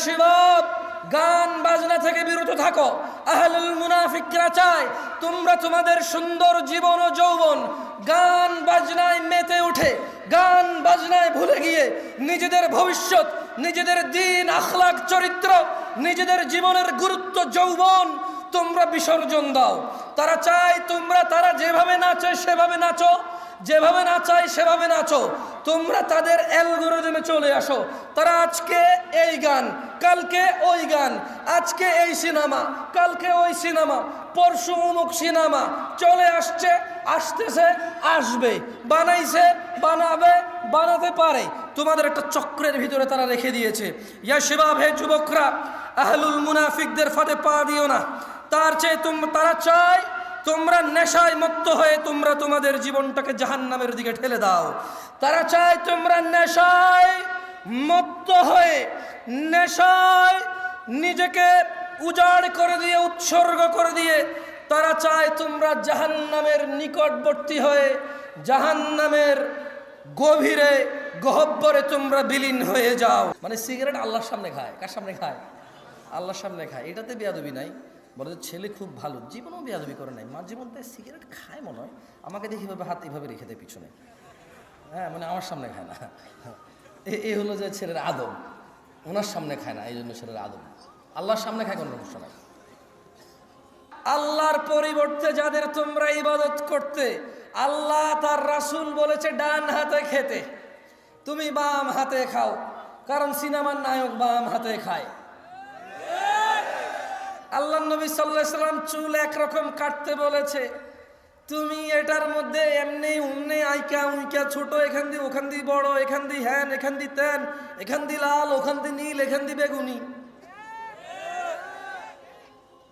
শিবাব, গান বাজনা থেকে বিরত থাকো। আহলুল মুনাফিকরা চায় তোমরা তোমাদের সুন্দর জীবন ও যৌবন গান বাজনায় মেতে উঠে, গান বাজনায় ভুলে গিয়ে নিজেদের ভবিষ্যৎ, নিজেদের দিন, আখলাক, চরিত্র, নিজেদের জীবনের গুরুত্ব, যৌবন তোমরা বিসর্জন দাও। তারা চায় তোমরা, তারা যেভাবে নাচে সেভাবে নাচো, যেভাবে নাচায় সেভাবে নাচো। তোমরা তাদের অ্যালগরিদমে চলে আসো। তারা আজকে এই গান, কালকে ওই গান, আজকে এই সিনেমা, কালকে ওই সিনেমা, পরশু অমুক সিনেমা চলে আসছে, আসতেছে, আসবে, বানাইছে, বানাবে, বানাতে পারে। তোমাদের একটা চক্রের ভিতরে তারা রেখে দিয়েছে। ইয়া শিবাব, হে যুবকরা, আহলুল মুনাফিকদের ফাঁদে পা দিও না। তার চেয়ে তারা চায় তোমরা নেশায় মত্ত হয়ে তোমরা তোমাদের জীবনটাকে জাহান্নামের দিকে ঠেলে দাও। তারা চায় তোমরা নেশায় মত্ত হয়ে, নেশায় নিজেকে উজাড় করে দিয়ে, উৎসর্গ করে দিয়ে তারা চায় তোমরা জাহান্নামের নিকটবর্তী হয়ে, জাহান্নামের গভীরে, গহ্বরে তোমরা বিলীন হয়ে যাও। মানে সিগারেট আল্লাহর সামনে খায়। কার সামনে খায়? আল্লাহর সামনে খায়। এটাতে বেয়াদবি নাই। বলে যে ছেলে খুব ভালো, জীবনেও বেয়াদবি করে নাই, মাঝে মধ্যে সিগারেট খায় মনে হয়, আমাকে দেখি এভাবে হাত এইভাবে রেখে দেয় পিছনে। হ্যাঁ, মানে আমার সামনে খায় না। এই হলো যে ছেলের আদব, ওনার সামনে খায় না, এই জন্য ছেলের আদব। আল্লাহর সামনে খায় কোনো সমস্যা নাই। আল্লাহর পরিবর্তে যাদের তোমরা ইবাদত করতে, আল্লাহ তার রাসূল বলেছে ডান হাতে খেতে, তুমি বাম হাতে খাও, কারণ সিনেমার নায়ক বাম হাতে খায়। আল্লাহ নবী সাল্লাল্লাহু আলাইহি সাল্লাম চুল একরকম কাটতে বলেছে, তুমি এটার মধ্যে এমনি উমনি আইকা উইকা ছোট, এখান দিয়ে ওখান দিয়ে বড়, এখান দিয়ে হ্যান, এখান দিয়ে তেন, এখান দিয়ে লাল, ওখান দিয়ে নীল, এখান দিয়ে বেগুনি।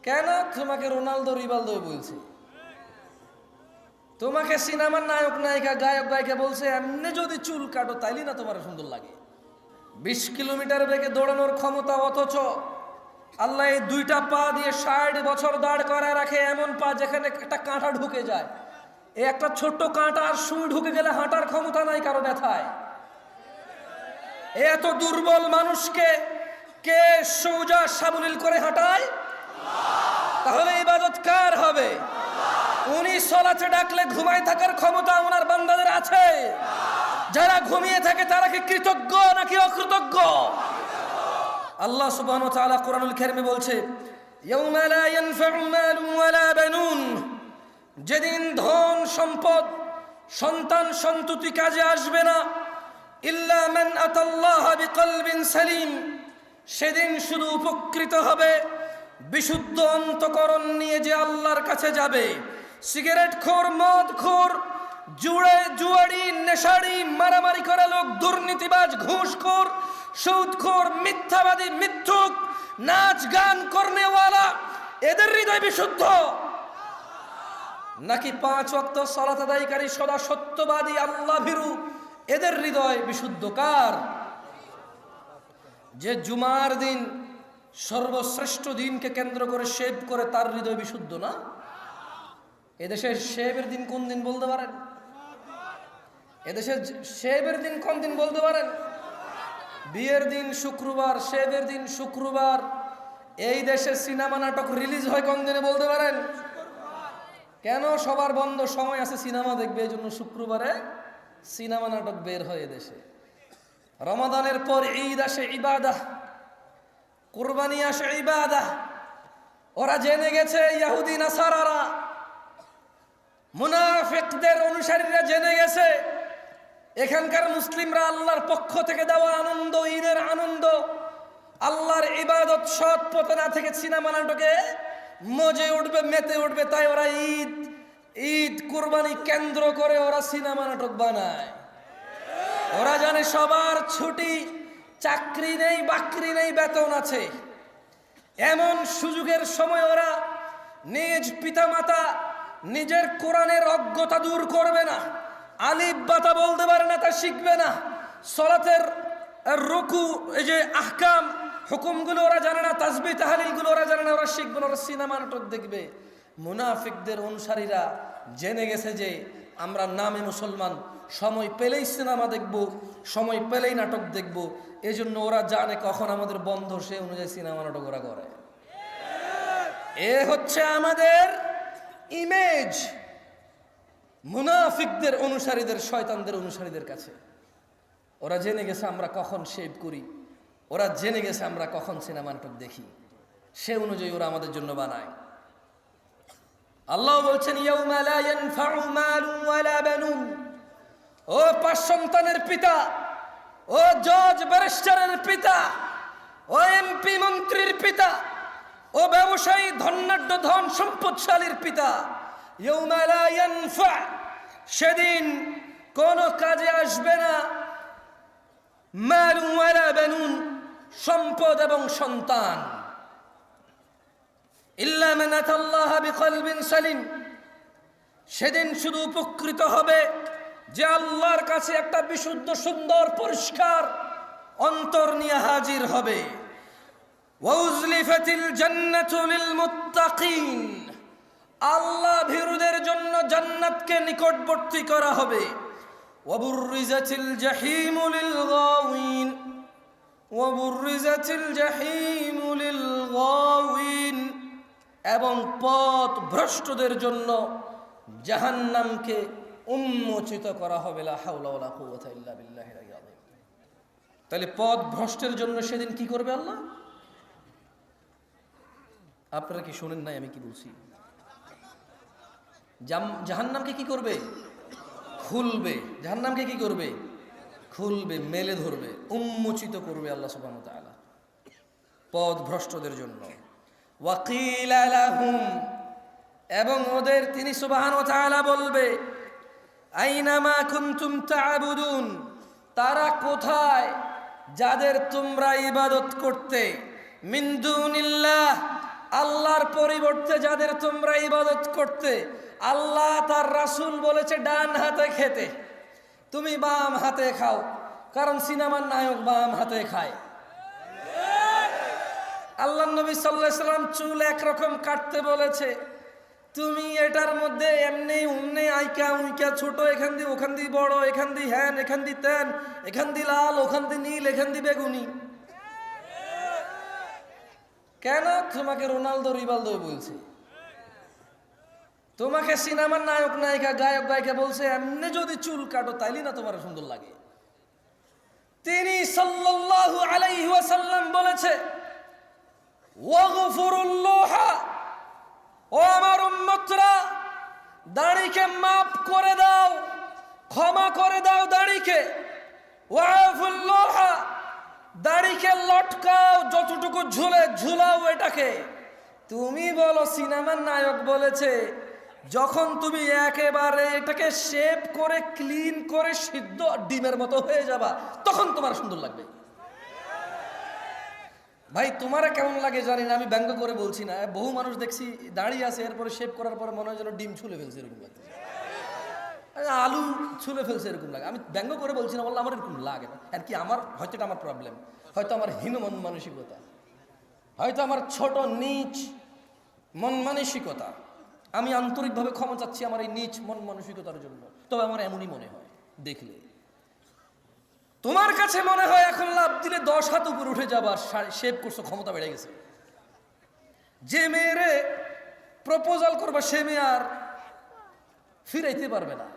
কেন? তোমাকে রোনালদো রিভালদো বলছে, তোমাকে সিনেমার নায়ক নায়িকা, গায়ক গায়িকা বলছে এমনি যদি চুল কাটো তাইলে না তোমার সুন্দর লাগে। 20 কিলোমিটার বেগে দৌড়ানোর ক্ষমতা, অথচ আল্লাহ এই দুইটা পা দিয়ে 60 বছর দাঁড় করায় রাখে, এমন পা যেখানে একটা কাঁটা ঢুকে যায়। এই একটা ছোট্ট কাঁটা আর সুই ঢুকে গেলে হাঁটার ক্ষমতা নাই কারো ব্যথায়। এত দুর্বল মানুষকে কে সোজা সাবলীল করে হাঁটায়? তাহলে ইবাদত কার হবে? উনি সালাতে ডাকলে ঘুমায় থাকার ক্ষমতা ওনার বান্দাদের আছে। যারা ঘুমিয়ে থাকে তারা কি কৃতজ্ঞ নাকি অকৃতজ্ঞ? আল্লাহ সুবহানাহু ওয়া তাআলা কোরআনুল কারীমে বলছে, ইয়াউমা লা ইয়ানফাউ মালুন ওয়ালা বানুন, যেদিন ধন সম্পদ, সন্তান সন্ততি কাজে আসবে না, ইল্লা মান আতাল্লাহা বিকলবিন সালিম, সেদিন শুধু উপকৃত হবে বিশুদ্ধ অন্তঃকরণ নিয়ে যে আল্লাহর কাছে যাবে। সিগারেট খোর, মদ খোর, জুয়ারি, নেশারি, মারামারি করা লোক, দুর্নীতিবাজ, ঘুষখোর, সুদখোর, মিথ্যাবাদী, মিথ্যুক, নাচ গান করনেওয়ালা, এদের হৃদয় বিশুদ্ধ নাকি 5 ওয়াক্ত সালাত আদায়কারী, সদা সত্যবাদী, আল্লাহ ভীরু, এদের হৃদয় বিশুদ্ধ? কার? যে জুমার দিন সর্বশ্রেষ্ঠ দিনকে কেন্দ্র করে শেভ করে, তার হৃদয় বিশুদ্ধ না? এদেশের শেভের দিন কোন দিন বলতে পারেন? এদেশের শেভের দিন কোন দিন বলতে পারেন? বিয়ের দিন শুক্রবার, শেভের দিন শুক্রবার। এই দেশে সিনেমা নাটক রিলিজ হয় কোন দিনে বলতে পারেন? কেন? সবার বন্ধ, সময় আছে সিনেমা দেখবে, এই জন্য শুক্রবারে সিনেমা নাটক বের হয় এদেশে। রমাদানের পর ঈদ আসে, ইবাদাহ, কুরবানি আসে, ইবাদাহ। ওরা জেনে গেছে, ইহুদি নাসারারা, মুনাফিকদের অনুসারীরা জেনে গেছে এখানকার মুসলিমরা আল্লাহর পক্ষ থেকে দেওয়া আনন্দ, ঈদের আনন্দ, আল্লাহর ইবাদত সৎ পথে না থেকে সিনেমা নাটকে মজে উঠবে, মেতে উঠবে। তাই ওরা ঈদ কুরবানি কেন্দ্র করে ওরা সিনেমা নাটক বানায়। ওরা জানে সবার ছুটি, চাকরি নেই, বাকরি নেই, বেতন আছে। এমন সুযোগের সময় ওরা নিজ পিতামাতা, নিজের কোরআনের অজ্ঞতা দূর করবে না, আলিফ বাতা বলতে পারে না তা শিখবে না, সালাতের রুকু, এই যে আহকাম হুকুমগুলো ওরা জানে না, তাসবিহ তাহলিলগুলো ওরা জানে না, ওরা শিখবে না, ওরা সিনেমা নাটক দেখবে। মুনাফিকদের অনুসারীরা জেনে গেছে যে আমরা নামে মুসলমান, সময় পেলেই সিনেমা দেখব, সময় পেলেই নাটক দেখব। এই জন্য ওরা জানে কখন আমাদের বন্ধ, সে অনুযায়ী সিনেমা নাটক ওরা করে। এ হচ্ছে আমাদের ইমেজ মুনাফিকদের অনুসারীদের, শয়তানদের অনুসারীদের কাছে। ওরা জেনে গেছে আমরা কখন শেভ করি, ওরা জেনে গেছে আমরা কখন সিনেমা নাটক দেখি, সে অনুযায়ী ওরা আমাদের জন্য বানায়। আল্লাহ বলছেন ইয়াউমা লা ইয়ানফাউ মালুন ওয়ালা বানুন। ও 5 সন্তানের পিতা, ও জজ ব্যারিস্টারের পিতা, ও এমপি মন্ত্রীর পিতা, ও ব্যবসায়ী ধনাঢ্য ধন সম্পদশালীর পিতা, ইয়াউমা লা ইয়ানফা, সেদিন কোন কাজে আসবে না, মালুন ওয়ালা বানুন, সম্পদ এবং সন্তান, ইল্লা মান আতাল্লাহা বিকলবিন সালিম, সেদিন শুধু উপকৃত হবে যে আল্লাহর কাছে একটা বিশুদ্ধ সুন্দর পরিষ্কার অন্তর নিয়ে হাজির হবে। ওয়াউজলিফাতিল জান্নাতু লিল মুত্তাকিন, আল্লাহ ভীরুদের জন্য জান্নাতকে নিকটবর্তী করা হবে। ওয়াবুররিজাতিল জাহিমু লিল গাওয়িন, ওয়াবুররিজাতিল জাহিমু লিল গাওয়িন, এবং পথ ভ্রষ্টদের জন্য জাহান্নামকে উন্মোচিত করা হবে। লা হাওলা ওয়ালা কুওয়াতা ইল্লা বিল্লাহিল আলিয়্যিল আযীম। তাহলে পথ ভ্রষ্টের জন্য সেদিন কি করবে আল্লাহ? আপনারা কি শুনেন নাই আমি কি বলছি? জাহান্নামকে কি করবে? খুলবে। জাহান্নামকে কি করবে? খুলবে, মেলে ধরবে, উন্মোচিত করবে আল্লাহ সুবহানাহু ওয়া তাআলা পথ ভ্রষ্টদের জন্য। ওয়াকিলা লাহুম, এবং ওদের তিনি সুবহানাহু ওয়া তাআলা বলবে, আইনামা কুনতুম তা'বুদুন, তারা কোথায় যাদের তোমরা ইবাদত করতে, মিন দুনিল্লাহ, আল্লাহর পরিবর্তে যাদের তোমরা ইবাদত করতে। আল্লাহ তার রাসূল বলেছে ডান হাতে খেতে, তুমি বাম হাতে খাও, কারণ সিনেমার নায়ক বাম হাতে খায়। আল্লাহ নবী সাল্লাল্লাহু আলাইহি সাল্লাম চুল একরকম কাটতে বলেছে, তুমি এটার মধ্যে এমনি উমনি আইকা উইকা ছোট, এখান দিয়ে ওখান দিয়ে বড়, এখান দিয়ে হ্যান, এখান দিয়ে তেন, এখান দিয়ে লাল, ওখান দিয়ে নীল, এখান দিয়ে বেগুনি। কেন? তোমাকে রোনালদো রিভালদো বলছে, তোমাকে সিনেমার নায়ক নায়িকা গায়ক গায়িকা বলছে এমনি যদি চুল কাটো তাইলে না তোমার সুন্দর লাগে। তিনি সাল্লাল্লাহু আলাইহি ওয়াসাল্লাম বলেছে, ওয়াগফিরুল্লাহ, ও আমার উম্মতরা, দাড়িকে মাফ করে দাও, ক্ষমা করে দাও দাড়িকে। ওয়াফুল্লাহ, দাড়িকে লটকাও, যতটুকু ঝুলে ঝুলাও এটাকে। তুমি বলো সিনেমার নায়ক বলেছে, যখন তুমি একেবারে এটাকে শেপ করে ক্লিন করে সিদ্ধ ডিমের মতো হয়ে যাবা, তখন তোমার সুন্দর লাগবে। ভাই তোমারা কেমন লাগে জানি না, আমি ব্যঙ্গ করে বলছি না। বহু মানুষ দেখছি দাড়ি আছে, এরপরে শেভ করার পরে মনে হয় যেন ডিম ছুলে ফেলছে, এরকম লাগে, আলু ছুলে ফেলছে এরকম লাগে। আমি ব্যঙ্গ করে বলছি না, বললাম আমার এরকম লাগে না। আর কি আমার হয়তো এটা আমার প্রবলেম, হয়তো আমার হীন মন মানসিকতা, হয়তো আমার ছোট নিচ মন মানসিকতা। আমি আন্তরিকভাবে ক্ষমা চাচ্ছি আমার এই নিচ মন মানসিকতার জন্য। তবে আমার এমনই মনে হয় দেখলে। তোমার কাছে মনে হয় এখন লাভ দিলে 10 হাত উপরে উঠে যাবার, শেভ করছো, ক্ষমতা বেড়ে গেছে। যে মেয়েরে প্রপোজাল করবা সে মেয়ে আর ফিরাইতে পারবে না।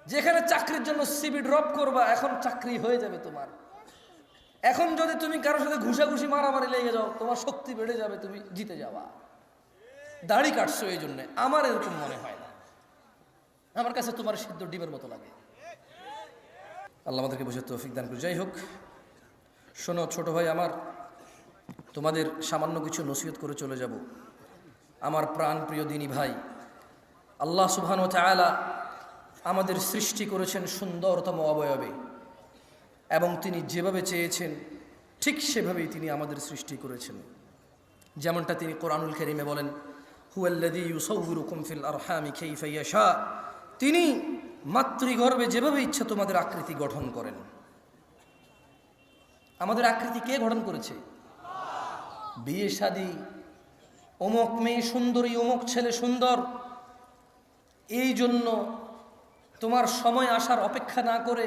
যেখানে চাকরির জন্য সিভি ড্রপ করবা, এখন চাকরি হয়ে যাবে তোমার। এখন যদি তুমি কারোর সাথে ঘুষাঘুষি মারামারি লেগে যাও, তোমার শক্তি বেড়ে যাবে, তুমি জিতে যাবা। দাড়ি কাটছো এই জন্যে। আমার এরকম মনে হয় না, আমার কাছে তোমার সিদ্ধ ডিমের মতো লাগে। আল্লাহ আমাদেরকে বুঝে তৌফিক দান করুন। যাই হোক, শোনো ছোট ভাই আমার, তোমাদের সামান্য কিছু নসিহত করে চলে যাব। আমার প্রাণ প্রিয় দিনী ভাই, আল্লাহ সুবহানাহু ওয়া তাআলা আমাদের সৃষ্টি করেছেন সুন্দরতম অবয়বে, এবং তিনি যেভাবে চেয়েছেন ঠিক সেভাবেই তিনি আমাদের সৃষ্টি করেছেন। যেমনটা তিনি কোরআনুল কারীমে বলেন, হুয়াল্লাযী ইউসাউবিরুকুম ফিল আরহামি কাইফা ইয়াশা, তিনি মাতৃগর্ভে যেভাবে ইচ্ছা তোমাদের আকৃতি গঠন করেন। আমাদের আকৃতি কে গঠন করেছে? বিয়ে শাদী, অমুক মেয়ে সুন্দরী, অমুক ছেলে সুন্দর, এই জন্য তোমার সময় আসার অপেক্ষা না করে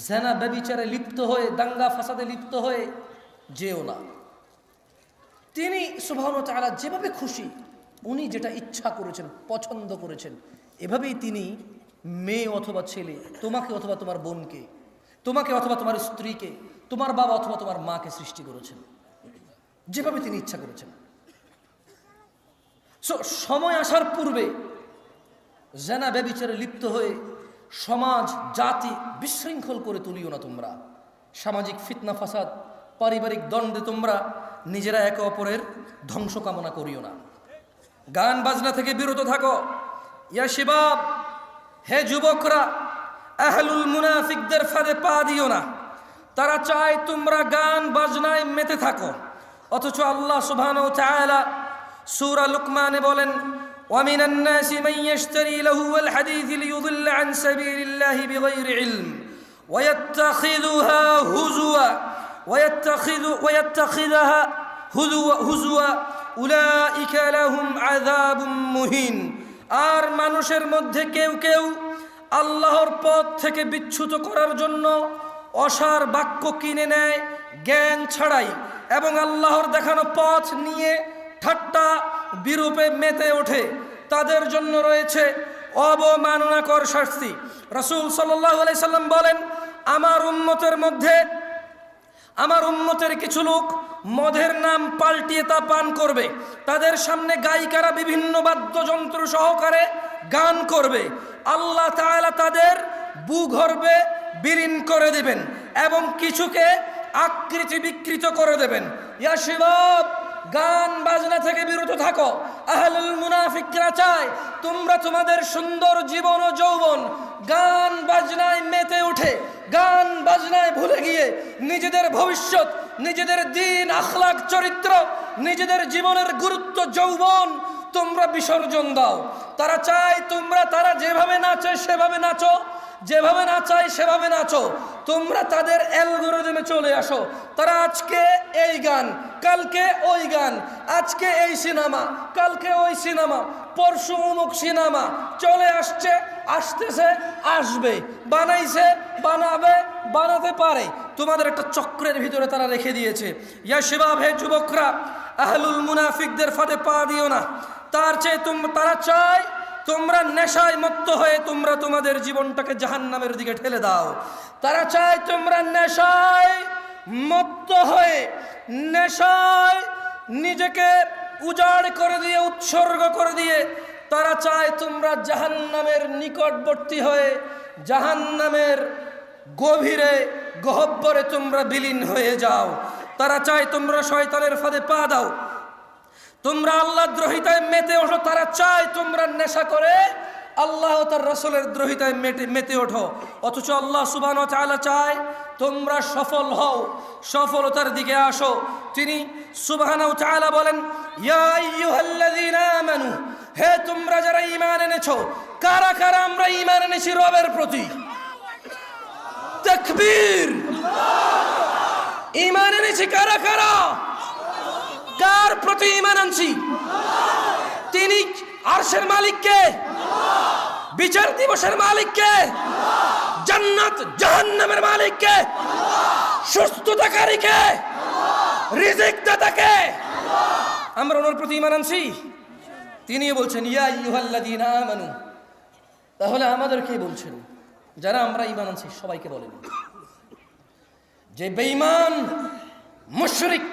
জেনা ব্যভিচারে লিপ্ত হয়ে দাঙ্গা ফাসাদে লিপ্ত হয়ে যেও না। তিনি সুবহানাহু ওয়া তাআলা যেভাবে খুশি, উনি যেটা ইচ্ছা করেছেন, পছন্দ করেছেন, এভাবেই তিনি মেয়ে অথবা ছেলে, তোমাকে অথবা তোমার বোনকে, তোমাকে অথবা তোমার স্ত্রীকে, তোমার বাবা অথবা তোমার মাকে সৃষ্টি করেছেন, যেভাবে তিনি ইচ্ছা করেছেন। সময় আসার পূর্বে জেনা ব্যভিচারে লিপ্ত হয়ে সমাজ জাতি বিশৃঙ্খল করে তুলিও না তোমরা। সামাজিক ফিতনা ফাসাদ, পারিবারিক দ্বন্দ্বে তোমরা নিজেরা একে অপরের ধ্বংস কামনা করিও না। গান বাজনা থেকে বিরত থাকো। ইয়া শিবাব, হে যুবকরা, আহলুল মুনাফিকদের ফাঁদে পা দিও না। তারা চায় তোমরা গান বাজনায় মেতে থাকো, অথচ আল্লাহ সুবহানাহু ওয়া তাআলা সূরা লুকমানে বলেন, وَمِنَ النَّاسِ مَن يَشْتَرِي لَهْوَ الْحَدِيثِ لِيُضِلَّ عَن سَبِيلِ اللَّهِ بِغَيْرِ عِلْمٍ وَيَتَّخِذُهَا هُزُوًا أُولَئِكَ لَهُمْ عَذَابٌ مُهِينٌ। আর মানুষের মধ্যে কেউ কেউ আল্লাহর পথ থেকে বিচ্যুত করার জন্য অসার বাক্য কিনে নেয় জ্ঞান ছাড়াই, এবং আল্লাহর দেখানো পথ নিয়ে ঠাট্টা বিরূপে মেতে ওঠে। তাদের জন্য রয়েছে অবমাননাকর শাস্তি। রাসূল সাল্লাল্লাহু আলাইহি সাল্লাম বলেন, আমার উম্মতের কিছু লোক মদের নাম পাল্টিয়ে তা পান করবে। তাদের সামনে গায়িকারা বিভিন্ন বাদ্যযন্ত্র সহকারে গান করবে। আল্লাহ তাআলা তাদের ভূগর্ভে বিলীন করে দেবেন এবং কিছুকে আকৃতি বিকৃত করে দেবেন। ইয়া শিবাব, গান বাজনা থেকে বিরত থাকো। আহলুল মুনাফিকরা চায় তোমরা তোমাদের সুন্দর জীবন ও যৌবন গান বাজনায় মেতে উঠে, গান বাজনায় ভুলে গিয়ে নিজেদের ভবিষ্যৎ, নিজেদের দ্বীন, আখলাক, চরিত্র, নিজেদের জীবনের গুরুত্ব, যৌবন তোমরা বিসর্জন দাও। তারা চায় তোমরা, তারা যেভাবে নাচে সেভাবে নাচো, যেভাবে নাচায় সেভাবে নাচো। তোমরা তাদের অ্যালগরিদমে চলে আসো। তারা আজকে এই গান, কালকে ওই গান, আজকে এই সিনেমা, কালকে ওই সিনেমা, পরশু অমুক সিনেমা চলে আসছে, আসতেছে, আসবে, বানাইছে, বানাবে, বানাতে পারে। তোমাদের একটা চক্রের ভিতরে তারা রেখে দিয়েছে। ইয়া শিবাব, হে যুবকরা, আহলুল মুনাফিকদের ফাঁদে পা দিও না। তার চেয়ে তারা চায় তোমরা নেশায় মত্ত হয়ে তোমরা তোমাদের জীবনটাকে জাহান্নামের দিকে ঠেলে দাও। তারা চায় তোমরা নেশায় মত্ত হয়ে, নেশায় নিজেকে উজাড় করে দিয়ে, উৎসর্গ করে দিয়ে তারা চায় তোমরা জাহান্নামের নিকটবর্তী হয়ে, জাহান্নামের গভীরে গহ্বরে তোমরা বিলীন হয়ে যাও। তারা চায় তোমরা শয়তানের ফাঁদে পা দাও, তোমরা আল্লাহ দ্রোহিতায় মেতে ওঠো। তারা চায় তোমরা নেশা করে আল্লাহ ও তার রাসূলের দ্রোহিতায় মেতে ওঠো, অথচ আল্লাহ সুবহানাহু ওয়া তাআলা চায় তোমরা সফল হও, সফলতার দিকে আসো। তিনি সুবহানাহু ওয়া তাআলা বলেন, ইয়া আইয়ুহাল্লাযীনা আমানু, হে তোমরা যারা ঈমান এনেছো। কারা কারা আমরা ঈমান এনেছি রবের প্রতি? তাকবীর! ঈমান এনেছি কারা কারা? কার প্রতি ঈমান আনছি? তিনি আরশের মালিককে, বিচার দিবসের মালিককে, জান্নাত জাহান্নামের মালিককে, সুস্থতাকারীকে, রিজিক দাতাকে, আমরা ওনার প্রতি ঈমান আনছি। তিনিও বলছেন ইয়া আইয়ুহাল্লাযীনা আমানু। তাহলে আমাদেরকে বলছেন, যারা আমরা ঈমান আনছি সবাইকে বলেন। যে বেঈমান, মুশরিক,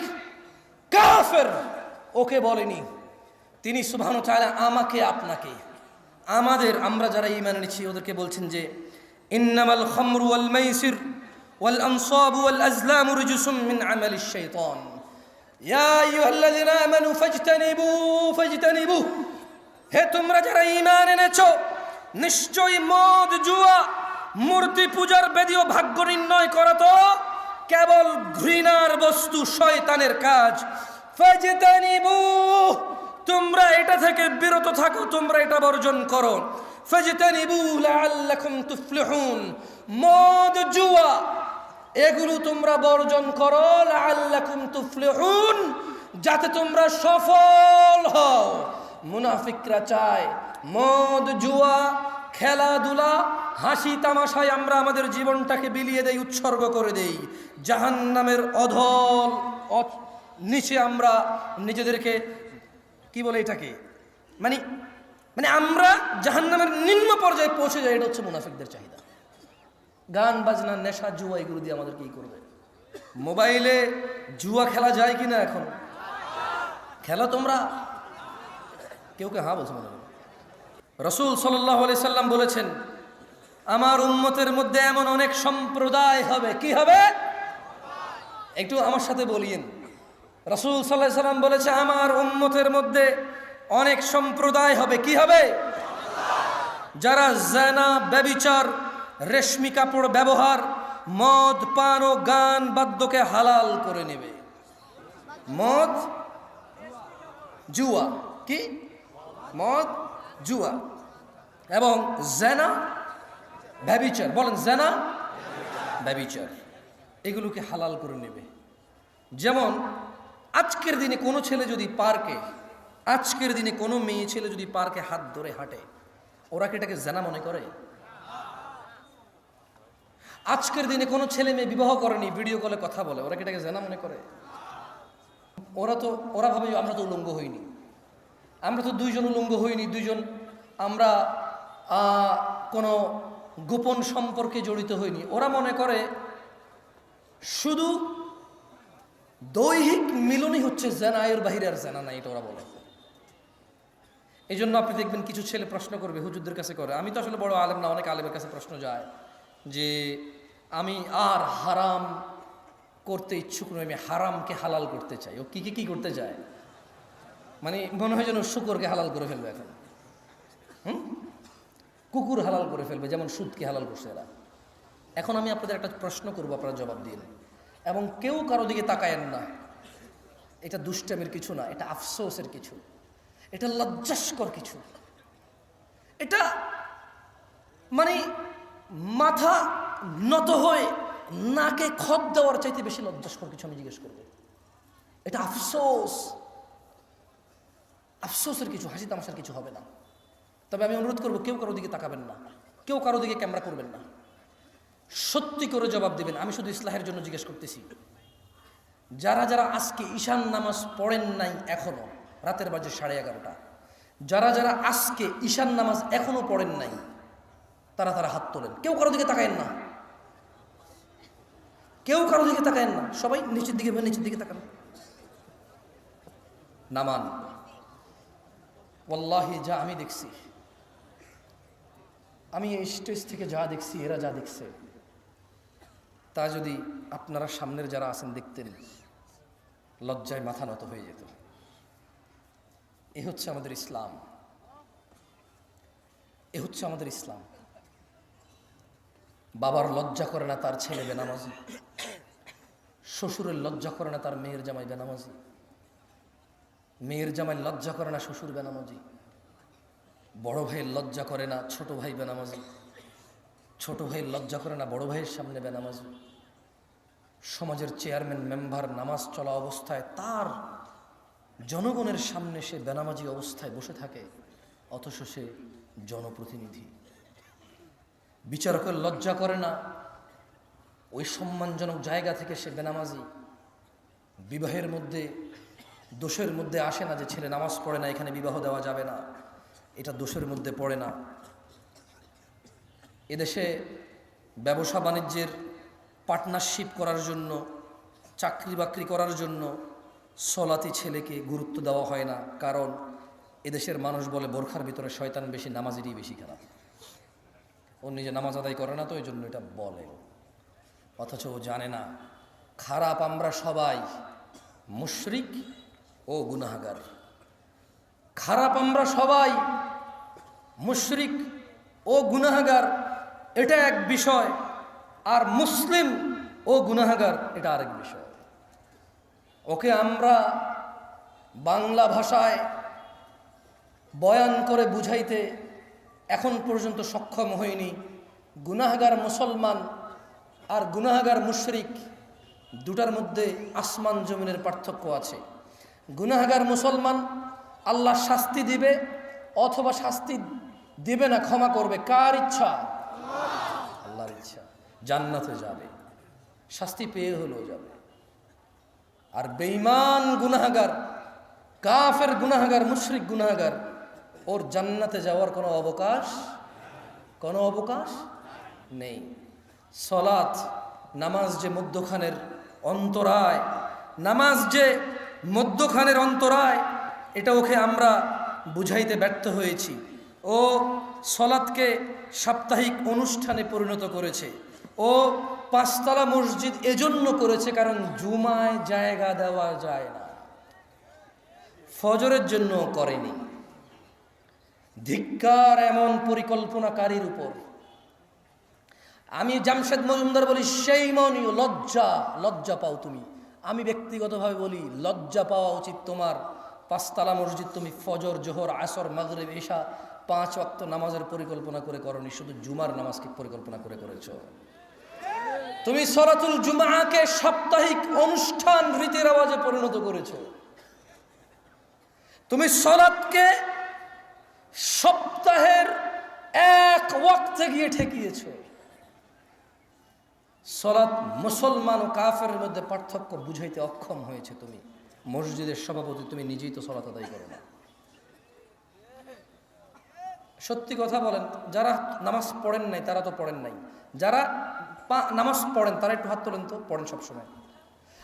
কাফের, ওকে বলেনি। তিনি সুবহানাহু ওয়া তাআলা আমাকে, আপনাকে, আমাদের, আমরা যারা ঈমান এনেছি ওদেরকে বলছেন যে ইন্নামাল খামরু ওয়াল মাইসির ওয়াল আনসাবু ওয়াল আজলামু রিজসুম মিন আমালিশ শাইতান ইয়া আইয়ুহাল্লাযীনা আমানু ফাজতানিবু। হে তোমরা যারা ঈমান এনেছো, নিশ্চয়ই মদ, জুয়া, মূর্তি পূজার বেদী ও ভাগ্য নির্ণয় করা তো কেবল ঘৃণার বস্তু, শয়তানের কাজ। ফাজতানিবু, তোমরা এটা থেকে বিরত থাকো, তোমরা এটা বর্জন করো। ফাজতানিবু লাআল্লাকুম তুফলিহুন, মদ, জুয়া এগুলো তোমরা বর্জন করো। লাআল্লাকুম তুফলিহুন, যাতে তোমরা সফল হও। মুনাফিকরা চায় মদ, জুয়া, খেলাধুলা, হাসি তামাশায় আমরা আমাদের জীবনটাকে বিলিয়ে দেই, উৎসর্গ করে দেই, জাহান্নামের অধল নিচে আমরা নিজেদেরকে কি বলে এটাকে মানে মানে আমরা জাহান্নামের নিম্ন পর্যায়ে পৌঁছে যাই। এটা হচ্ছে মুনাফিকদের চাহিদা। গান বাজনা নেশা জুয়া এগুলো দিয়ে আমাদের কি করবে? মোবাইলে জুয়া খেলা যায় কিনা? এখন খেলা তোমরা কেউ কে হ্যাঁ বলছো মনে হয়। রাসূল সাল্লাল্লাহু আলাইহি সাল্লাম বলেছেন, আমার উম্মতের মধ্যে এমন অনেক সম্প্রদায় হবে। কি হবে? একটু আমার সাথে বলিয়েন। রাসূল সাল্লাল্লাহু আলাইহি সাল্লাম বলেছে, আমার উম্মতের মধ্যে অনেক সম্প্রদায় হবে। কি হবে? যারা জিনা, ব্যভিচার, রেশমি কাপড় ব্যবহার, মদ পান ও গান বাদ্যকে হালাল করে নেবে। মদ, জুয়া, কি মদ, জুয়া এবং জিনা, ব্যভিচার, বলেন জিনা, ব্যভিচার, এগুলোকে হালাল করে নেবে। যেমন আজকের দিনে কোনো ছেলে যদি পার্কে, আজকের দিনে কোনো মেয়ে ছেলে যদি পার্কে হাত ধরে হাঁটে, ওরা কি এটাকে জিনা মনে করে? আজকের দিনে কোনো ছেলে মেয়ে বিবাহ করেনি, ভিডিও কলে কথা বলে, ওরা কি এটাকে জিনা মনে করে? ওরা ভাবে আমরা তো উলঙ্গ হইনি, আমরা তো দুইজন উলঙ্গ হইনি, দুইজন আমরা কোনো গোপন সম্পর্কে জড়িত হইনি। ওরা মনে করে শুধু দৈহিক মিলনই হচ্ছে জিনা, এর বাহিরে আর জিনা নাই, এটা ওরা বলে। এই জন্য আপনি দেখবেন কিছু ছেলে প্রশ্ন করবে, হুজুরদের কাছে করে। আমি তো আসলে বড় আলেম না, অনেক আলেমের কাছে প্রশ্ন যায় যে আমি আর হারাম করতে ইচ্ছুক নই, আমি হারামকে হালাল করতে চাই। ও কি করতে চায়? মানে মনে হয় যেন শুকরকে হালাল করে ফেলবে এখন, কুকুর হালাল করে ফেলবে, যেমন সুদকে হালাল করছে এরা। এখন আমি আপনাদের একটা প্রশ্ন করবো, আপনারা জবাব দিন, এবং কেউ কারো দিকে তাকায়েন না। এটা দুষ্টামির কিছু না, এটা আফসোসের কিছু, এটা লজ্জাস্কর কিছু। এটা মানে মাথা নত হয়ে নাকে খত দেওয়ার চাইতে বেশি লজ্জাস্কর কিছু আমি জিজ্ঞেস করবো। এটা আফসোস, আফসোসের কিছু, হাসি তামাশার কিছু হবে না। তবে আমি অনুরোধ করবো, কেউ কারো দিকে তাকাবেন না, কেউ কারো দিকে ক্যামেরা করবেন না, সত্যি করে জবাব দিবেন। আমি শুধু ইসলাহের জন্য জিজ্ঞেস করতেছি, যারা যারা আজকে ঈশান নামাজ পড়েন নাই এখনো, রাতের বাজে 11:30, যারা যারা আজকে ঈশান নামাজ এখনো পড়েন নাই, তারা হাত তোলেন। কেউ কারো দিকে তাকায়েন না, কেউ কারো দিকে তাকায়েন না, সবাই নিচের দিকে, নিচের দিকে তাকান, নামান। ওয়াল্লাহি যা আমি দেখছি, আমি এই স্টেজ থেকে যা দেখছি, এরা যা দেখছে, তা যদি আপনারা সামনের যারা আছেন দেখতেন, লজ্জায় মাথা নত হয়ে যেত। এ হচ্ছে আমাদের ইসলাম, এ হচ্ছে আমাদের ইসলাম। বাবার লজ্জা করে না তার ছেলে বেনামাজি, শ্বশুরের লজ্জা করে না তার মেয়ের জামাই বেনামাজি, মেয়ের জামাই লজ্জা করে না শ্বশুর বেনামাজি, বড় ভাইয়ের লজ্জা করে না ছোট ভাই বেনামাজি, ছোট ভাইয়ের লজ্জা করে না বড় ভাইয়ের সামনে বেনামাজি। সমাজের চেয়ারম্যান মেম্বার নামাজ চলা অবস্থায় তার জনগণের সামনে সে বেনামাজি অবস্থায় বসে থাকে, অথচ সে জনপ্রতিনিধি। বিচারকের লজ্জা করে না ওই সম্মানজনক জায়গা থেকে সে বেনামাজি। বিবাহের মধ্যে দোষের মধ্যে আসে না যে ছেলে নামাজ পড়ে না, এখানে বিবাহ দেওয়া যাবে না, এটা দোষের মধ্যে পড়ে না। এদেশে ব্যবসা বাণিজ্যের পার্টনারশিপ করার জন্য, চাকরি বাকরি করার জন্য সলাতি ছেলেকে গুরুত্ব দেওয়া হয় না, কারণ এদেশের মানুষ বলে বোরখার ভিতরে শয়তান বেশি, নামাজেরই বেশি খারাপ। ও নিজে নামাজ আদায় করে না, তো এই জন্য এটা বলে, অথচ ও জানে না খারাপ আমরা সবাই, মুশরিক ও গুনাহগার। খারাপ আমরা সবাই, মুশরিক ও গুনাহগার, এটা এক বিষয়, আর মুসলিম ও গুনাহগার এটা আরেক বিষয়। ওকে আমরা বাংলা ভাষায় বয়ান করে বুঝাইতে এখন পর্যন্ত সক্ষম হইনি। গুনাহগার মুসলমান আর গুনাহগার মুশরিক দুটার মধ্যে আসমান জমিনের পার্থক্য আছে। গুনাহগার মুসলমান আল্লাহ শাস্তি দিবে অথবা শাস্তি দিবে না, ক্ষমা করবে, কার ইচ্ছা? জান্নাতে যাবে, শাস্তি পেয়ে হলেও যাবে। আর বেঈমান গুনাহগার, কাফের গুনাহগার, মুশরিক গুনাহগার, ওর জান্নাতে যাওয়ার কোনো অবকাশ নেই। সলাত, নামাজ যে মধ্যখানের অন্তরায়, নামাজ যে মধ্যখানের অন্তরায়, এটা ওকে আমরা বুঝাইতে ব্যর্থ হয়েছি। ও সলাতকে সাপ্তাহিক অনুষ্ঠানে পরিণত করেছে। ও পাঁচতলা মসজিদ এজন্য করেছে কারণ জুমায় জায়গা দেওয়া যায় না, ফজরের জন্য করেনি। ধিক্কার এমন পরিকল্পনাকারীর উপর। আমি জামশেদ মজুমদার বলি, সেই মনীয় লজ্জা পাও তুমি। আমি ব্যক্তিগতভাবে বলি, লজ্জা পাওয়া উচিত তোমার। পাঁচতলা মসজিদ তুমি ফজর, জোহর, আসর, মাগরিব, ইশা 5 ওয়াক্ত নামাজের পরিকল্পনা করে করনি, শুধু জুমার নামাজকে পরিকল্পনা করে করেছো। তুমি সলাতুল জুমাকে সাপ্তাহিক অনুষ্ঠান, রীতি রেওয়াজে পরিণত করেছো। তুমি সলাতকে সপ্তাহের এক ওয়াক্তে গিয়ে ঠেকিয়েছো। সলাত মুসলমান ও কাফের মধ্যে পার্থক্য বুঝাইতে অক্ষম হয়েছে তুমি। মসজিদের সভাপতি, তুমি নিজেই তো সলাত আদায় করো না। সত্যি কথা বলেন, যারা নামাজ পড়েন নাই তারা তো পড়েন নাই, যারা নামাজ পড়েন তারা একটু হাত তোলেন তো, পড়েন সবসময়।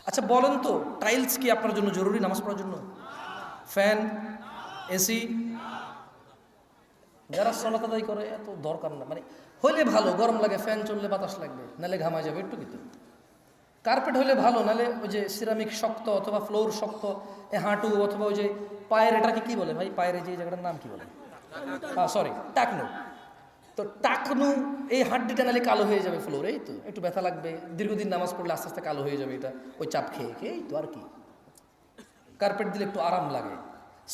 আচ্ছা বলেন তো, টাইলস কি আপনার জন্য জরুরি নামাজ পড়ার জন্য? Fan, AC? যারা সলাত আদায় করে এত দরকার না, মানে হইলে ভালো, গরম লাগে, ফ্যান চললে বাতাস লাগবে, নালে ঘামা যাবে একটু কিন্তু। কার্পেট হলে ভালো, নালে ওই যে সিরামিক শক্ত অথবা ফ্লোর শক্ত, হাঁটু অথবা ওই যে পায়ের, এটাকে কি বলে ভাই, পায়ের যে জায়গাটার নাম কি বলে? সরি, টাকনু। তো টাকনু, এই হাড্ডিটা নালে কালো হয়ে যাবে ফ্লোর, এই তো একটু ব্যথা লাগবে, দীর্ঘদিন নামাজ পড়লে আস্তে আস্তে কালো হয়ে যাবে এটা, ওই চাপ খেয়ে এই তো আর কি। কার্পেট দিলে একটু আরাম লাগে।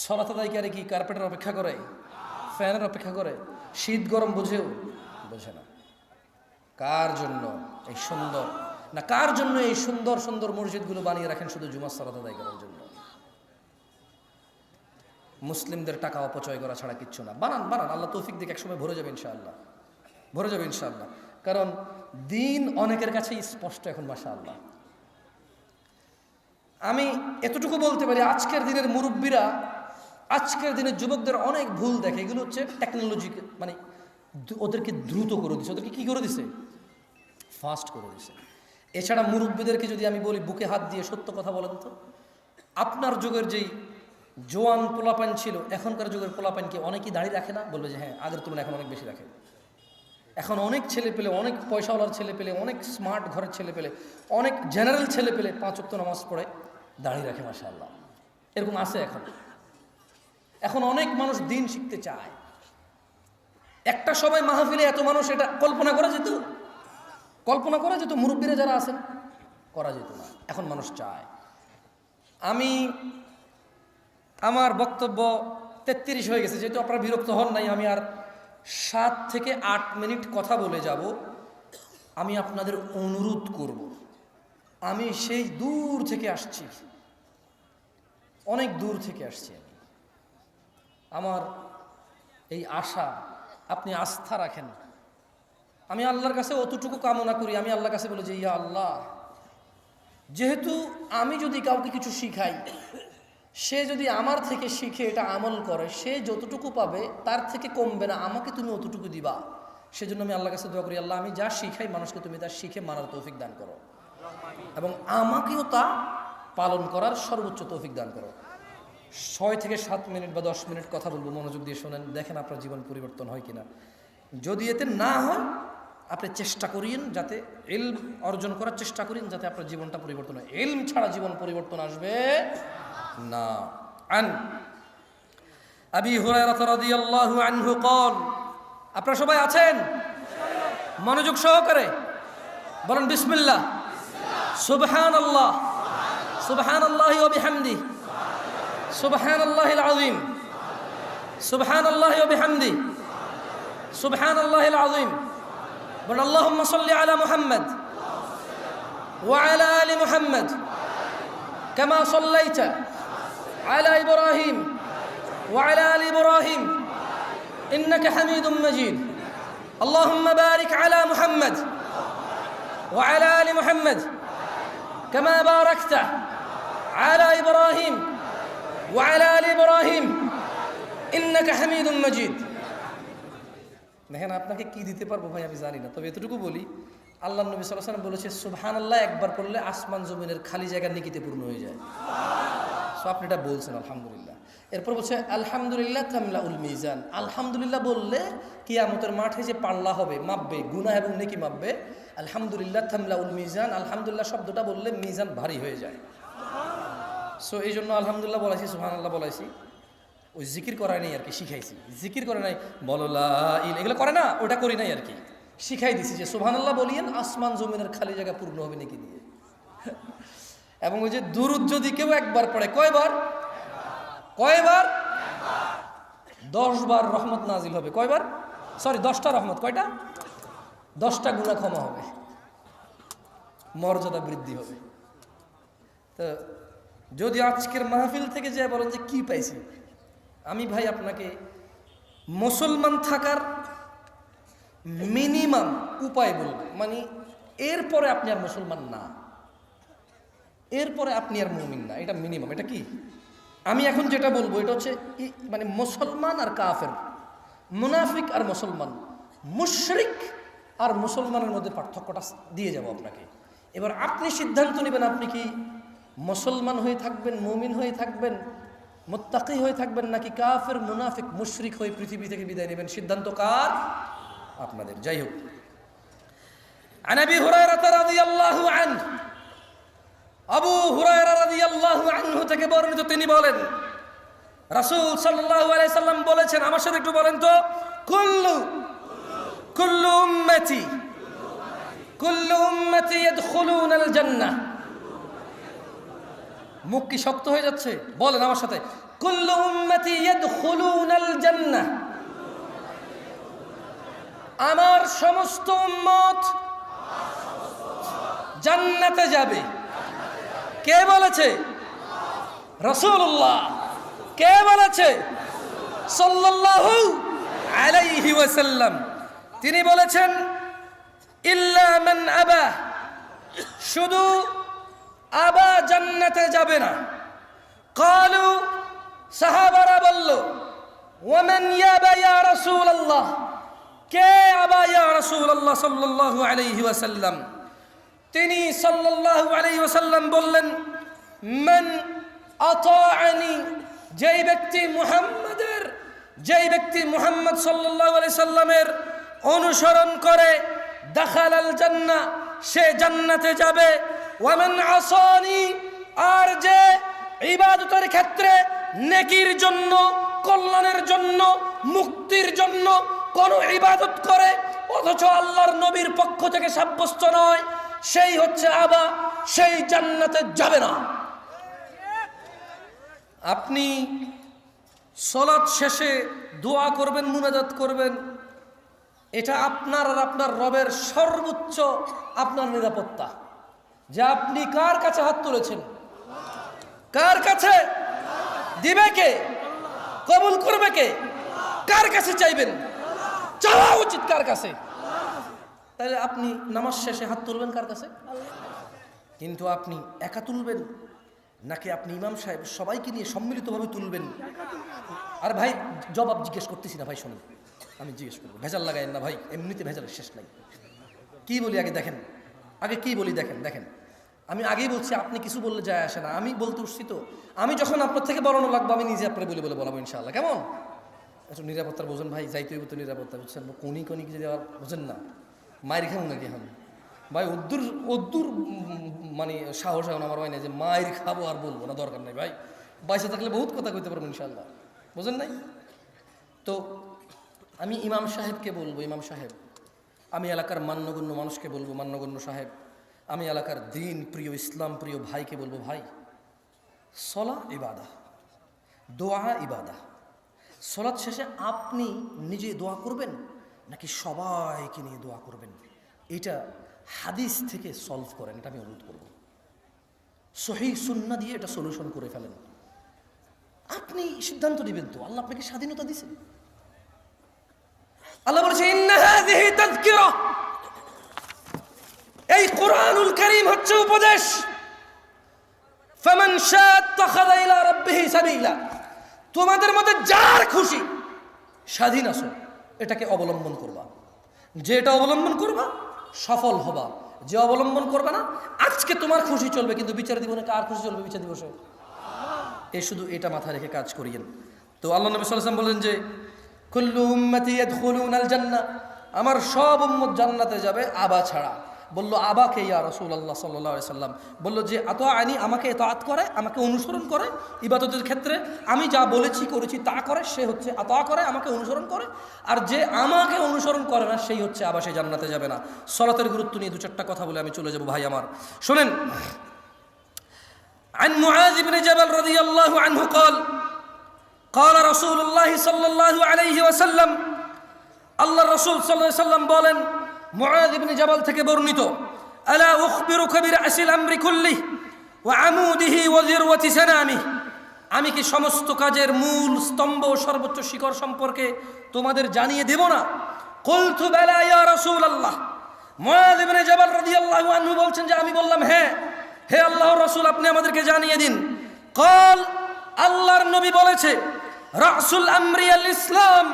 সলাত আদায়কারী কি কার্পেটের অপেক্ষা করে? ফ্যানের অপেক্ষা করে? শীত গরম বোঝে না। কার জন্য এই সুন্দর না, কার জন্য এই সুন্দর সুন্দর মসজিদগুলো বানিয়ে রাখেন? শুধু জুমার সালাত আদায় করার জন্য। মুসলিমদের টাকা অপচয় করা ছাড়া কিচ্ছু না। বানান, আল্লাহ তৌফিক দিকে একসময় ভরে যাবে ইনশাআল্লাহ। কারণ দিন অনেকের কাছেই স্পষ্ট এখন, মাশাআল্লাহ। আমি এতটুকু বলতে পারি, আজকের দিনের মুরব্বীরা, আজকের দিনের যুবকদের অনেক ভুল দেখে। এগুলো হচ্ছে টেকনোলজি, মানে ওদেরকে দ্রুত করে দিছে, ওদেরকে কি করে দিছে? ফাস্ট করে দিছে। এছাড়া মুরব্বীদেরকে যদি আমি বলি, বুকে হাত দিয়ে সত্য কথা বলেন তো, আপনার যুগের যেই জোয়ান পোলাপান ছিল, এখনকার যুগের পোলাপান কি অনেকেই দাড়ি রাখে না? বলবে যে হ্যাঁ, আগের তুলনায় এখন অনেক বেশি রাখে। এখন অনেক ছেলে পেলে, অনেক পয়সাওয়ালার ছেলে পেলে, অনেক স্মার্ট ঘরের ছেলে পেলে, অনেক জেনারেল ছেলে পেলে 5 ওয়াক্ত নামাজ পড়ে, দাড়ি রাখে, মাশাআল্লাহ। এরকম আছে এখন অনেক মানুষ দিন শিখতে চায়। একটা সময় মাহফিলে এত মানুষ, এটা কল্পনা করা যেত, মুরব্বীরা যারা আছেন করা যেত না। এখন মানুষ চায়। আমার বক্তব্য 33 হয়ে গেছে, যেহেতু আপনারা বিরক্ত হন নাই, আমি আর 7 থেকে 8 মিনিট কথা বলে যাব। আমি আপনাদের অনুরোধ করব, আমি সেই দূর থেকে আসছি, অনেক দূর থেকে আসছি। আমার এই আশা, আপনি আস্থা রাখেন। আমি আল্লাহর কাছে অতটুকু কামনা করি, আমি আল্লাহর কাছে বলি যে ইয়া আল্লাহ, যেহেতু আমি যদি কাউকে কিছু শিখাই, সে যদি আমার থেকে শিখে এটা আমল করে, সে যতটুকু পাবে তার থেকে কমবে না, আমাকে তুমি অতটুকু দিবা। সেজন্য আমি আল্লাহর কাছে দোয়া করি, আল্লাহ, আমি যা শিখাই মানুষকে তুমি তা শিখে মানার তৌফিক দান করো, এবং আমাকেও তা পালন করার সর্বোচ্চ তৌফিক দান করো। 6 থেকে 7 মিনিট বা 10 মিনিট কথা বলবো, মনোযোগ দিয়ে শোনেন, দেখেন আপনার জীবন পরিবর্তন হয় কিনা। যদি এতে না হয়, আপনি চেষ্টা করিয়েন, যাতে ইলম অর্জন করার চেষ্টা করেন, যাতে আপনার জীবনটা পরিবর্তন হয়। ইলম ছাড়া জীবন পরিবর্তন আসবে না। আন আবি হুরায়রা রাদিয়াল্লাহু আনহু قال, আপনারা সবাই আছেন? মনোযোগ সহকারে বলেন বিসমিল্লাহ। সুবহানাল্লাহ, সুবহানাল্লাহি ওয়া বিহামদিহি, সুবহানাল্লাহিল আযীম, সুবহানাল্লাহি ওয়া বিহামদিহি, সুবহানাল্লাহিল আযীম। বলেন আল্লাহুম্মা সাল্লি আলা মুহাম্মদ ওয়া আলা আলি মুহাম্মদ কামা সাল্লাইতা আলা ইব্রাহিম ওয়া আলা আলি ইব্রাহিম ইন্নাকা হামিদুম মাজিদ। আল্লাহুম্মা বারিক আলা মুহাম্মদ وعلى آل محمد كما باركت على إبراهيم وعلى آل إبراهيم إنك حميد مجيد। দেখেন আপনাকে কি দিতে পারবো ভাই আমি জানি না, তবে এতটুকু বলি, আল্লাহ নবী সাল্লাল্লাহু আলাইহি ওয়াসাল্লাম বলেছে সুবহানাল্লাহ একবার পড়লে আসমান জমিনের খালি জায়গা নেকিতে পূর্ণ হয়ে যায়। সো আপনি এটা বলছেন আলহামদুলিল্লাহ। এরপর বলছে আলহামদুলিল্লাহ তামলাউল মিজান, আলহামদুলিল্লাহ বললে কিয়ামতের মাঠে যে পাল্লা হবে, মাপবে, গুনাহ এবং নেকি মাপবে। আলহামদুলিল্লাহ তামলাউল মিজান, আলহামদুলিল্লাহ শব্দটা বললে মিজান ভারী হয়ে যায়। সো এই জন্য আলহামদুলিল্লাহ বলাইছি, সুবহানাল্লাহ বলাইছি। ওই জিকির করাই নাই আর কি, শিখাইছি। জিকির করে নাই, বলো লা ইলাহা, এগুলো করে না, ওটা করি নাই আর কি, শিখাই দিছি যে সুবহানাল্লাহ বলিয়েন আসমান জমিনের খালি জায়গা পূর্ণ হবে নাকি দিয়ে। এবং ওই যে দুরূদ যদি কেউ একবার পড়ে, কয়বার? 10 বার রহমত নাজিল হবে। কয়বার? সরি, 10টা রহমত। কয়টা? 10টা গুনাহ ক্ষমা হবে, মর্যাদা বৃদ্ধি হবে। তো যদি আজকের মাহফিল থেকে যে বলেন যে কি পাইছি, আমি ভাই আপনাকে মুসলমান থাকার মিনিমাম উপায় বলবো, মানে এরপরে আপনি আর মুসলমান না, এরপরে আপনি আর মুমিন না, এটা মিনিমাম। এটা কি আমি এখন যেটা বলবো এটা হচ্ছে মানে মুসলমান আর কাফের, মুনাফিক আর মুসলমান, মুশরিক আর মুসলমানের মধ্যে পার্থক্যটা দিয়ে যাব আপনাকে। এবার আপনি সিদ্ধান্ত নেবেন আপনি কি মুসলমান হয়ে থাকবেন, মুমিন হয়ে থাকবেন, মুত্তাকি হয়ে থাকবেন, নাকি কাফের মুনাফিক মুশরিক হয়ে পৃথিবী থেকে বিদায় নেবেন। সিদ্ধান্ত কার? আপনাদের। যাই হোক, আন আবি হুরায়রা রাদিয়াল্লাহু আনহু, আবু হুরায়রা রাদিয়াল্লাহু আনহু থেকে বর্ণিত, তিনি বলেন রাসূল সাল্লাল্লাহু আলাইহি সাল্লাম বলেছেন, আমার সাথে একটু বলেন তো, কুল্লু উম্মতি ইয়াদখুলুনাল জান্নাহ। মুখ কি শক্ত হয়ে যাচ্ছে? বলেন আমার সাথে, কুল্লু উম্মতি ইয়াদখুলুনাল জান্নাহ, আমার সমস্ত উম্মত জান্নাতে যাবে। কে বলেছে? রাসূলুল্লাহ। কে বলেছে? সাল্লাল্লাহু আলাইহি ওয়াসাল্লাম। তিনি বলেছেন ইল্লা মান আবা, শুধু আবা জান্নাতে যাবে না। ক্বালু, সাহাবারা বলল, ওয়ামান ইয়াবা ইয়া রাসূলুল্লাহ, কে আবা ইয়া রাসূলুল্লাহ সাল্লাল্লাহু আলাইহি ওয়াসাল্লাম। তিনি সাল্লাল্লাহু আলাইহি ওয়াসাল্লাম বললেন, মান আতাআনি, যেই ব্যক্তি মুহাম্মদ সাল্লাল্লাহু আলাইহি সাল্লামের অনুসরণ করে, দাখালাল জান্নাহ, সে জান্নাতে যাবে। ওয়ামান আসানি, আর যে ইবাদতের ক্ষেত্রে নেকির জন্য, কল্যাণের জন্য, মুক্তির জন্য কোন ইবাদত করে অথচ আল্লাহর নবীর পক্ষ থেকে সাব্যস্ত নয়, সেই হচ্ছে আবা, সেই জান্নাতে যাবে না। আপনি সালাত শেষে দোয়া করবেন, মুনাজাত করবেন, এটা আপনার আর আপনার রবের সর্বোচ্চ আপনার নিরাপত্তা, যে আপনি কার কাছে হাত তুলেছেন, কার কাছে দিবে কে, কবুল করবে কে, কার কাছে চাইবেন, চাওয়া উচিত কার কাছে। তাহলে আপনি নামাজ শেষে হাত তুলবেন কার কাছে? কিন্তু আপনি একা তুলবেন নাকি আপনি ইমাম সাহেব সবাইকে নিয়ে সম্মিলিতভাবে তুলবেন? আর ভাই জবাব জিজ্ঞেস করতেছি না ভাই, শোনেন, আমি জিজ্ঞেস করবো, ভেজাল লাগাই না ভাই, এমনিতে ভেজালের শেষ নাই। কি বলি আগে দেখেন, আগে কি বলি দেখেন। আমি আগেই বলছি, আপনি কিছু বললে যায় আসে না, আমি বলতে উঠছি তো। আমি যখন আপনার থেকে বলানো লাগবো আমি নিজে আপনার বলে বলাবো ইনশাআল্লাহ। কেমন? একটু নিরাপত্তার বোঝেন ভাই, যাইতে হইব তো নিরাপত্তা, বুঝছেন? কোনি কি যদি আবার বোঝেন না, মায়ের খাবো নাকি এখন ভাই? অদ্দুর মানে সাহস এখন আমার হয় না যে মায়ের খাবো আর বলবো না, দরকার নাই ভাই, বাইসে থাকলে বহুত কথা কইতে পারবো ইনশাআল্লাহ, বোঝেন নাই? তো আমি ইমাম সাহেবকে বলবো, ইমাম সাহেব, আমি এলাকার মান্যগণ্য মানুষকে বলবো, মান্যগণ্য সাহেব, আমি এলাকার দিন প্রিয়, ইসলাম প্রিয় ভাইকে বলবো, ভাই সলা ইবাদা, দোয়া ইবাদা। সলাৎ শেষে আপনি নিজে দোয়া করবেন নাকি সবাইকে নিয়ে দোয়া করবেন, এটা হাদিস থেকে সলভ করেন, এটা আমি অনুরোধ করব। সহিহ সুন্নাহ দিয়ে এটা সলিউশন করে ফেলেন। আপনি সিদ্ধান্ত নেবেন তো, আল্লাহ আপনাকে স্বাধীনতা দিয়েছেন। আল্লাহ বলেছে ইন্না হাযিহি তাযকিরা, এই কুরআনুল কারীম হচ্ছে উপদেশ। ফামান শাআত্তাখাযা ইলা রাব্বিহি সাবিলা, তোমাদের মধ্যে যার খুশি স্বাধীন আছো এটাকে অবলম্বন করবা, যে এটা অবলম্বন করবা সফল হবা, যে অবলম্বন করবে না আজকে তোমার খুশি চলবে কিন্তু বিচার দিবনে কার খুশি চলবে বিচার দিবসে? এই শুধু এটা মাথায় রেখে কাজ করিয়েন। তো আল্লাহ নবী সাল্লাল্লাহু আলাইহি ওয়াসাল্লাম বলেন যে কুল্লু উম্মতি ইয়াদখুলুনাল জান্নাহ, আমার সব উম্মত জান্নাতে যাবে আবা ছাড়া। বলল আবাকে ইয়া রাসূলুল্লাহ সাল্লাল্লাহু আলাইহি সাল্লাম, বলল যে আতাআনি, আমাকে ইতাআত করে, আমাকে অনুসরণ করে ইবাদতের ক্ষেত্রে, আমি যা বলেছি করেছি তা করে, সে হচ্ছে আতা করে, আমাকে অনুসরণ করে। আর যে আমাকে অনুসরণ করে না সেই হচ্ছে আবা, সে জান্নাতে যাবে না। সালাতের গুরুত্ব নিয়ে দু চারটা কথা বলে আমি চলে যাব ভাই আমার, শুনেন। عن معاذ بن جبل رضي الله عنه قال قال رسول الله صلى الله عليه وسلم, আল্লাহ রাসূল সাল্লাল্লাহু আলাইহি ওয়াসাল্লাম বলেন, মুআয ইবনে জাবাল থেকে বর্ণিত, আলা উখবিরুকা বিরাসিল আমরি কুল্লিহি ওয়া আমুদিহি ওয়া যিরওয়াতি সানামিহি, আমি কি সমস্ত কাজের মূল স্তম্ভ ও সর্বোচ্চ শিখর সম্পর্কে তোমাদের জানিয়ে দেব না? কুলতু বালা ইয়া রাসূলুল্লাহ, মুআয ইবনে জাবাল রাদিয়াল্লাহু আনহু বলছেন যে আমি বললাম হ্যাঁ, হে আল্লাহর রাসূল আপনি আমাদেরকে জানিয়ে দিন। قال, আল্লাহর নবী বলেছে রাসুল আমরি আল ইসলাম,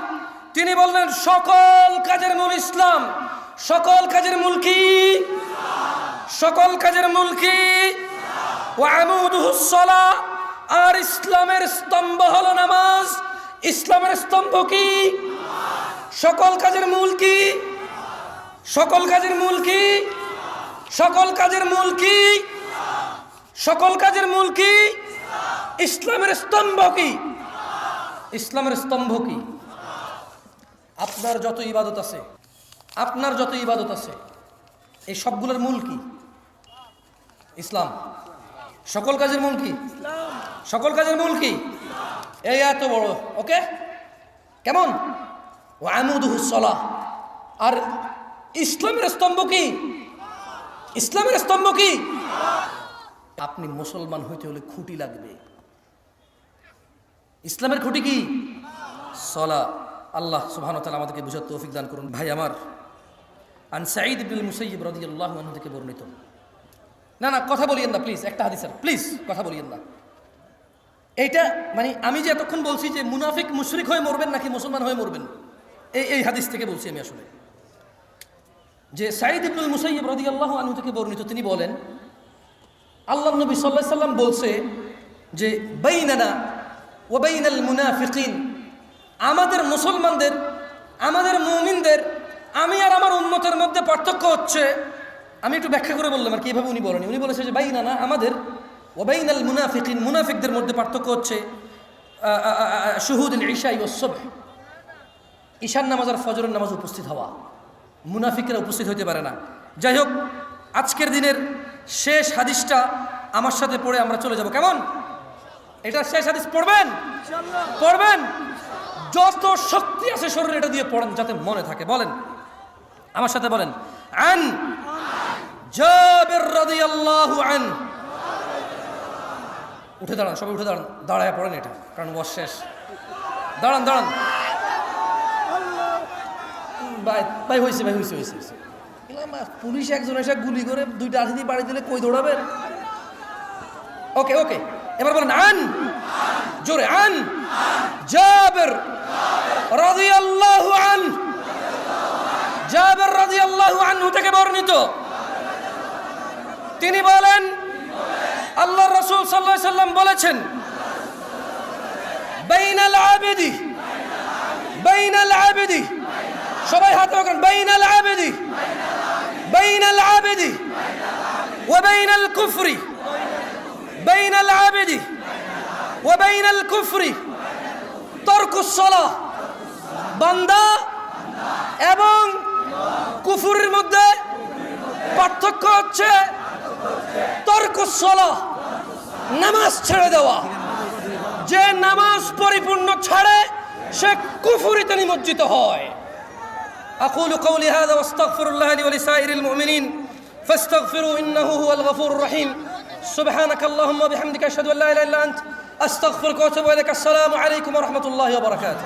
তিনি বললেন সকল কাজের মূল ইসলাম। সকল কাজের মূল কি? সকল কাজের মূল কি? ওয়া আমুদুহুস সালাহ, আর ইসলামের স্তম্ভ হলো নামাজ। ইসলামের স্তম্ভ কি? সকল কাজের মূল কি? সকল কাজের মূল কি? সকল কাজের মূল কি? সকল কাজের মূল কি? ইসলামের স্তম্ভ কি? ইসলামের স্তম্ভ কি? আপনার যত ইবাদত আছে, আপনার যত ইবাদত আছে এই সবগুলোর মূল কি? ইসলাম। সকল কাজের মূল কি? সকল কাজের মূল কি? এই এত বড়, ওকে কেমন? ওয়া আমুদুহুস সালাহ, আর ইসলামের স্তম্ভ কি? ইসলামের স্তম্ভ কি? আপনি মুসলমান হইতে হলে খুঁটি লাগবে। ইসলামের খুঁটি কি? সালাহ। আল্লাহ সুবহানাহু ওয়া তাআলা আমাদেরকে বুঝার তৌফিক দান করুন। ভাই আমার, আন সাঈদ ইবনুল মুসাইয়্যিব রাদিয়াল্লাহু আনহু থেকে বর্ণিত, না না কথা বলিয়েন না প্লিজ, একটা হাদিস প্লিজ কথা বলিয়েন না। এইটা মানে আমি যে এতক্ষণ বলছি যে মুনাফিক মুশরিক হয়ে মরবেন নাকি মুসলমান হয়ে মরবেন, এই হাদিস থেকে বলছি আমি আসলে। যে সাঈদ ইবনুল মুসাইয়্যিব রাদিয়াল্লাহু আনহু থেকে বর্ণিত, তিনি বলেন আল্লাহর নবী সাল্লাল্লাহু আলাইহি সাল্লাম বলছে যে বাইনানা ওয়া বাইনাল মুনাফিকিন, আমাদের মুসলমানদের, আমাদের মুমিনদের, আমি আর আমার উম্মতের মধ্যে পার্থক্য হচ্ছে, আমি একটু ব্যাখ্যা করে বললাম আর কি, এভাবে উনি বলেন, উনি বলেছে যে বাইনানা আমাদের, ওয়া বাইনাল মুনাফিকিন, মুনাফিকদের মধ্যে পার্থক্য হচ্ছে শুহুদুল ইশা ওয়াস সুবহ, ঈশার নামাজ আর ফজরের নামাজ উপস্থিত হওয়া। মুনাফিকরা উপস্থিত হইতে পারে না। যাই হোক, আজকের দিনের শেষ হাদিসটা আমার সাথে পড়ে আমরা চলে যাব, কেমন? এটা শেষ হাদিস, পড়বেন? পড়বেন, যত শক্তি আছে শরীরে এটা দিয়ে পড়েন যাতে মনে থাকে। বলেন আমার সাথে, বলেন আন জাবির রাদিয়াল্লাহু আনহু। উঠে দাঁড়ান, সবাই উঠে দাঁড়ান, দাঁড়ায় পড়েন এটা, কারণ ওয়াজ শেষ। দাঁড়ান দাঁড়ান, ভাই হয়েছে, ভাই হয়েছে হয়েছে। পুলিশ একজন এসে গুলি করে দুইটা আঠি দিয়ে বাড়ি দিলে কই দৌড়াবেন? ওকে ওকে, এবার বলেন আন, জোরে আন জাবির রাদিয়াল্লাহু আনহু, জাবির রাদিয়াল্লাহু আনহু থেকে বর্ণিত, তিনি বলেন আল্লাহর রাসূল সাল্লাল্লাহু আলাইহি সাল্লাম বলেছেন বাইনাল আবিদি, বাইনাল আবিদি, সবাই হাত রাখুন, বাইনাল আবিদি, বাইনাল আবিদি ওয়া বাইনাল কুফরি, বাইনাল আবিদি ওয়া বাইনাল কুফরি তারকুস সালাহ, বান্দা এবং কুফরের মধ্যে পার্থক্য হচ্ছে তারকুস সালাহ, নামাজ ছেড়ে দেওয়া। যে নামাজ পরিপূর্ণ ছাড়ে সে কুফরিতে নিমজ্জিত হয়। أقول قولي هذا واستغفر الله لي ولسائر المؤمنين فاستغفروا إنه هو الغفور الرحيم. سبحانك اللهم وبحمدك أشهد أن لا إله إلا أنت أستغفرك وأتوب إليك. السلام عليكم ورحمة الله وبركاته.